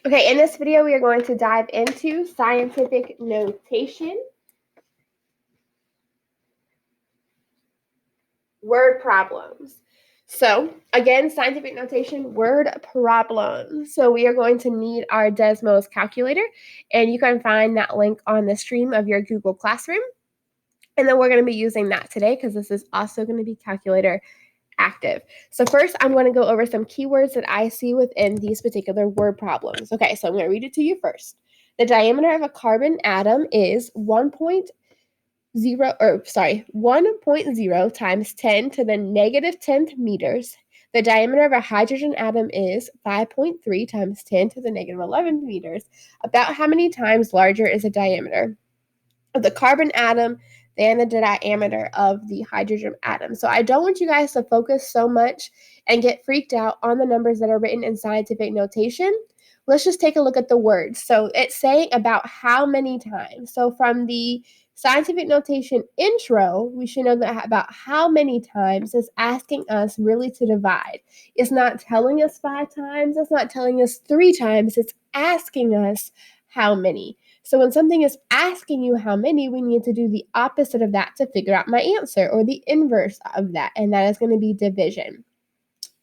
Okay, in this video, we are going to dive into scientific notation, word problems. So again, scientific notation, word problems. So we are going to need our Desmos calculator, and you can find that link on the stream of your Google Classroom. And then we're going to be using that today because this is also going to be calculator active. So first, I'm going to go over some keywords that I see within these particular word problems. Okay, so I'm going to read it to you first. The diameter of a carbon atom is 1.0 times 10 to the negative 10th meters. The diameter of a hydrogen atom is 5.3 times 10 to the negative 11th meters. About how many times larger is the diameter of the carbon atom than the diameter of the hydrogen atom? So I don't want you guys to focus so much and get freaked out on the numbers that are written in scientific notation. Let's just take a look at the words. So it's saying about how many times. So from the scientific notation intro, we should know that about how many times is asking us really to divide. It's not telling us 5 times, it's not telling us 3 times, it's asking us how many. So when something is asking you how many, we need to do the opposite of that to figure out my answer, or the inverse of that, and that is going to be division.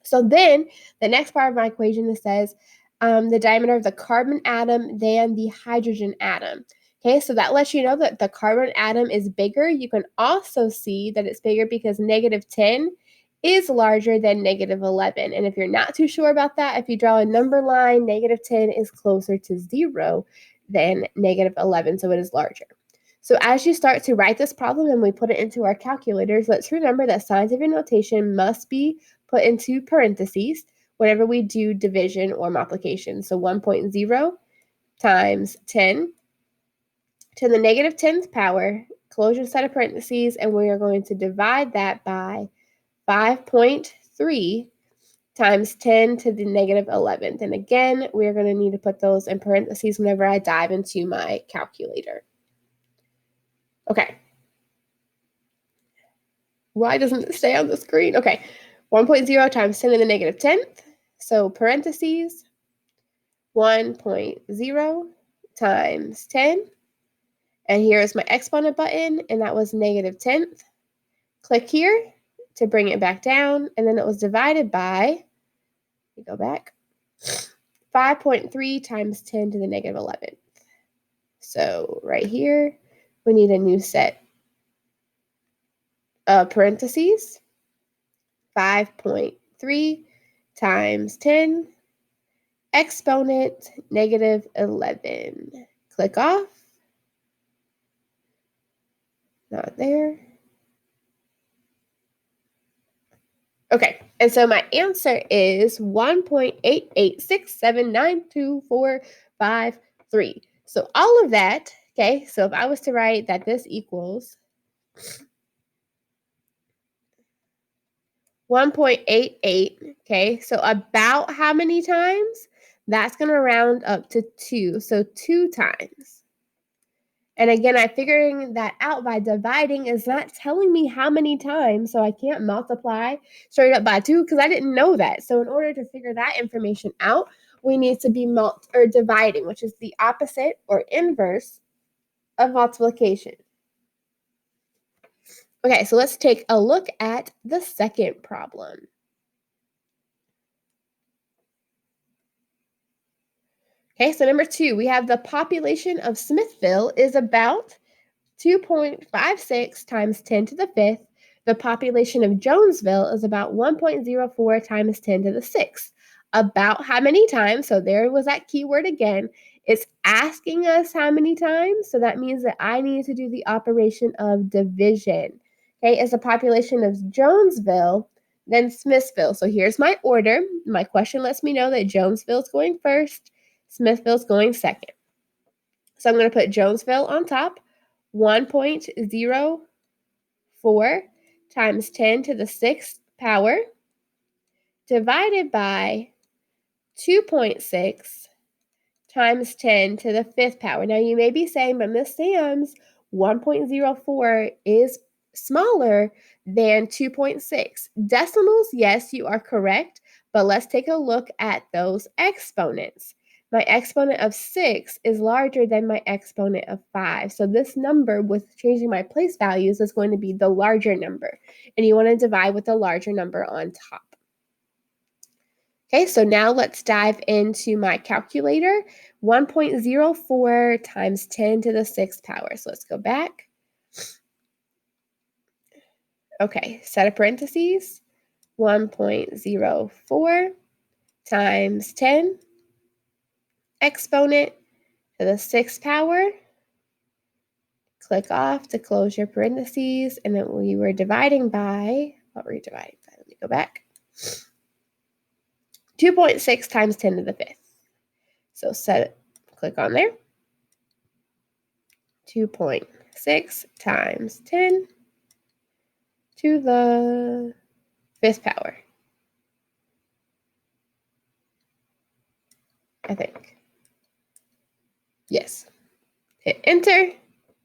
So then the next part of my equation says the diameter of the carbon atom than the hydrogen atom. Okay, so that lets you know that the carbon atom is bigger. You can also see that it's bigger because negative 10 is larger than negative 11. And if you're not too sure about that, if you draw a number line, negative 10 is closer to 0 than negative 11, so it is larger. So as you start to write this problem and we put it into our calculators, let's remember that scientific notation must be put into parentheses whenever we do division or multiplication. So 1.0 times 10 to the negative 10th power, close your set of parentheses, and we are going to divide that by 5.3 times 10 to the negative 11th. And again, we're going to need to put those in parentheses whenever I dive into my calculator. Okay. Why doesn't it stay on the screen? Okay. 1.0 times 10 to the negative 10th. So parentheses, 1.0 times 10. And here is my exponent button, and that was negative 10th. Click here to bring it back down, and then it was divided by, go back, 5.3 times 10 to the negative 11th. So right here, we need a new set of parentheses, 5.3 times 10, exponent negative 11. Click off. Not there. Okay, and so my answer is 1.88679245. So all of that, okay, so if I was to write that this equals 1.88, okay, so about how many times? That's going to round up to 2, so 2 times. And again, I'm figuring that out by dividing. Is not telling me how many times, so I can't multiply straight up by 2 because I didn't know that. So in order to figure that information out, we need to be dividing, which is the opposite or inverse of multiplication. Okay, so let's take a look at the second problem. Okay, so number 2, we have the population of Smithville is about 2.56 times 10 to the 5th. The population of Jonesville is about 1.04 times 10 to the 6th. About how many times? So there was that keyword again. It's asking us how many times. So that means that I need to do the operation of division. Okay, it's the population of Jonesville, then Smithville. So here's my order. My question lets me know that Jonesville's going first, Smithville's going second. So I'm going to put Jonesville on top. 1.04 times 10 to the 6th power divided by 2.6 times 10 to the 5th power. Now you may be saying, but Miss Sam's 1.04 is smaller than 2.6. Decimals, yes, you are correct, but let's take a look at those exponents. my exponent of 6 is larger than my exponent of 5. So this number, with changing my place values, is going to be the larger number. And you want to divide with the larger number on top. Okay, so now let's dive into my calculator. 1.04 times 10 to the 6th power. So let's go back. Okay, set of parentheses. 1.04 times 10 exponent to the 6th power. Click off to close your parentheses, and then we were dividing by, what were we dividing by? Let me go back. 2.6 times 10 to the 5th. So click on there. 2.6 times 10 to the 5th power. I think. Yes. Hit enter.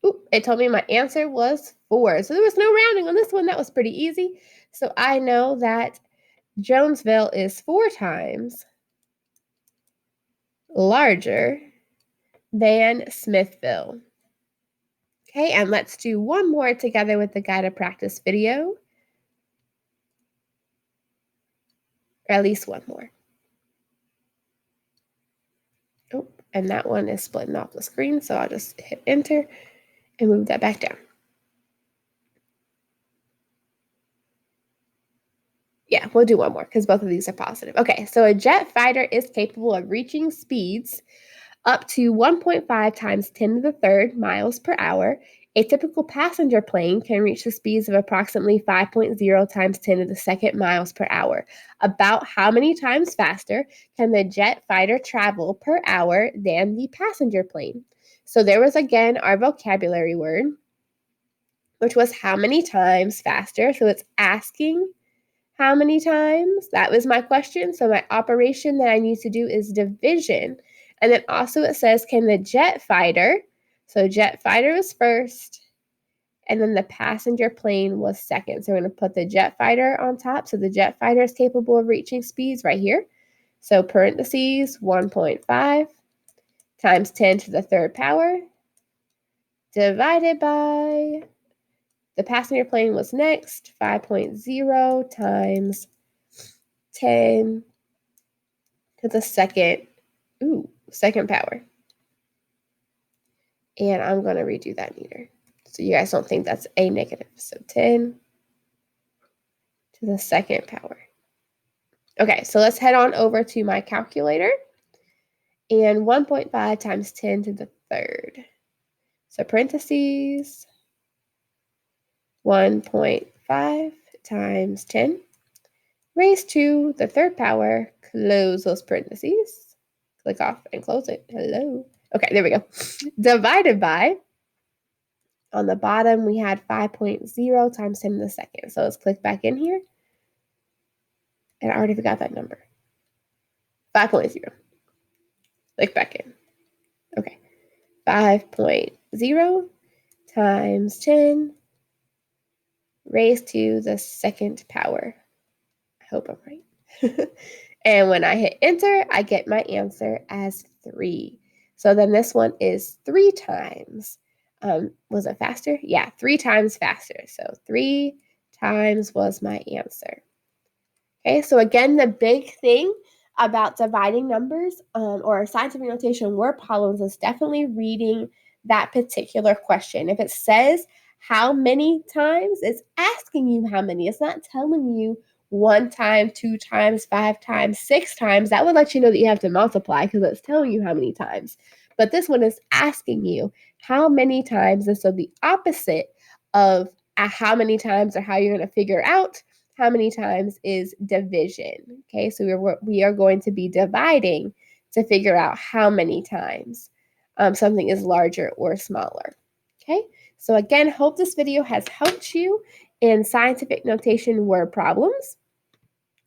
Oop, it told me my answer was 4. So there was no rounding on this one. That was pretty easy. So I know that Jonesville is 4 times larger than Smithville. Okay, and let's do one more together with the guided practice video. Or at least one more. Oh, and that one is splitting off the screen, so I'll just hit enter and move that back down. Yeah, we'll do one more because both of these are positive. Okay, so a jet fighter is capable of reaching speeds up to 1.5 times 10 to the third miles per hour. A typical passenger plane can reach the speeds of approximately 5.0 times 10 to the second miles per hour. About how many times faster can the jet fighter travel per hour than the passenger plane? So there was again our vocabulary word, which was how many times faster. So it's asking how many times? That was my question. So my operation that I need to do is division. And then also it says, can the jet fighter, so jet fighter was first, and then the passenger plane was second. So we're going to put the jet fighter on top. So the jet fighter is capable of reaching speeds right here. So parentheses 1.5 times 10 to the third power divided by the passenger plane was next, 5.0 times 10 to the second power. And I'm going to redo that meter so you guys don't think that's a negative. So 10 to the second power. Okay, so let's head on over to my calculator. And 1.5 times 10 to the third. So parentheses, 1.5 times 10 raised to the third power. Close those parentheses. Click off and close it. Hello. Okay, there we go. Divided by, on the bottom, we had 5.0 times 10 to the second. So let's click back in here. And I already forgot that number. 5.0. Click back in. Okay. 5.0 times 10 raised to the second power. I hope I'm right. And when I hit enter, I get my answer as 3. So then this one is 3 times. Was it faster? Yeah, 3 times faster. So 3 times was my answer. Okay, so again, the big thing about dividing numbers or scientific notation word problems is definitely reading that particular question. If it says how many times, it's asking you how many. It's not telling you 1 time, 2 times, 5 times, 6 times. That would let you know that you have to multiply because it's telling you how many times. But this one is asking you how many times. And so the opposite of how many times or how you're going to figure out how many times is division. Okay, so we are going to be dividing to figure out how many times something is larger or smaller. Okay, so again, hope this video has helped you in scientific notation word problems.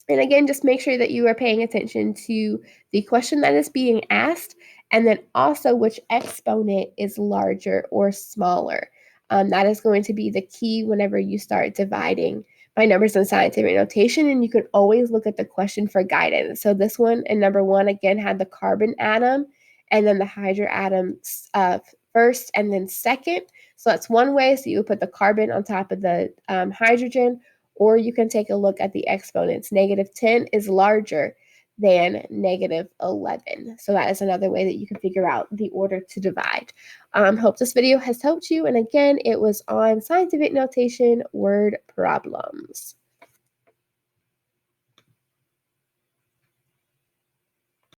And again, just make sure that you are paying attention to the question that is being asked, and then also which exponent is larger or smaller. That is going to be the key whenever you start dividing by numbers and scientific notation, and you can always look at the question for guidance. So this one in number 1 again had the carbon atom and then the hydrogen atom first and then second. So that's one way. So you would put the carbon on top of the hydrogen, or you can take a look at the exponents. -10 is larger than -11. So that is another way that you can figure out the order to divide. Hope this video has helped you. And again, it was on scientific notation word problems.